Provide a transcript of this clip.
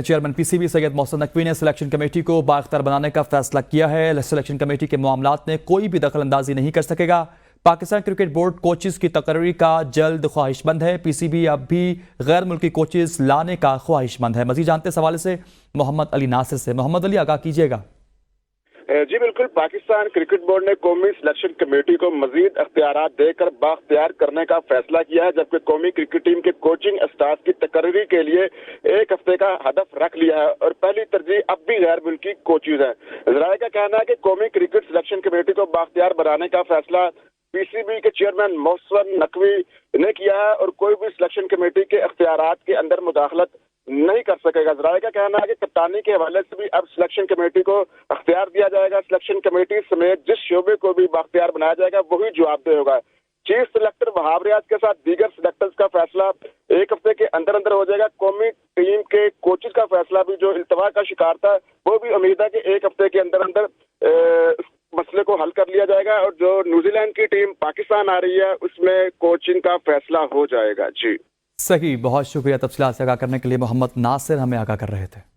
Chairman P C B سید محسن نقوی نے selection committee کو بااختیار بنانے کا فیصلہ کیا ہے۔ سلیکشن کمیٹی کے معاملات میں کوئی بھی دخل اندازی نہیں کر سکے گا۔ پاکستان کرکٹ بورڈ کوچز کی تقرری کا جلد خواہش مند ہے۔ پی سی بی اب بھی غیر ملکی کوچز لانے کا خواہش مند ہے۔ مزید جانتے اس حوالے سے محمد علی ناصر سے۔ محمد علی، آگاہ کیجیے گا۔ جی بالکل، پاکستان کرکٹ بورڈ نے قومی سلیکشن کمیٹی کو مزید اختیارات دے کر بااختیار کرنے کا فیصلہ کیا ہے، جبکہ قومی کرکٹ ٹیم کے کوچنگ اسٹاف کی تقرری کے لیے 1 ہفتے کا ہدف رکھ لیا ہے اور پہلی ترجیح اب بھی غیر ملکی کوچز ہیں۔ ذرائع کا کہنا ہے کہ قومی کرکٹ سلیکشن کمیٹی کو بااختیار بنانے کا فیصلہ پی سی بی کے چیئرمین محسن نقوی نے کیا ہے اور کوئی بھی سلیکشن کمیٹی کے اختیارات کے اندر مداخلت نہیں کر سکے گا۔ ذرائع کا کہنا ہے کہ کپتانی کے حوالے سے بھی اب سلیکشن کمیٹی کو اختیار دیا جائے گا۔ سلیکشن کمیٹی سمیت جس شعبے کو بھی بااختیار بنایا جائے گا وہی جواب دہ ہوگا۔ چیف سلیکٹر وہاب ریاض کے ساتھ دیگر سلیکٹرز کا فیصلہ 1 ہفتے کے اندر ہو جائے گا۔ قومی ٹیم کے کوچز کا فیصلہ بھی جو التوا کا شکار تھا، وہ بھی امید ہے کہ 1 ہفتے کے اندر مسئلے کو حل کر لیا جائے گا اور جو نیوزی لینڈ کی ٹیم پاکستان آ رہی ہے اس میں کوچنگ کا فیصلہ ہو جائے گا۔ جی صحیح، بہت شکریہ تفصیلات سے آگاہ کرنے کے لیے۔ محمد ناصر ہمیں آگاہ کر رہے تھے۔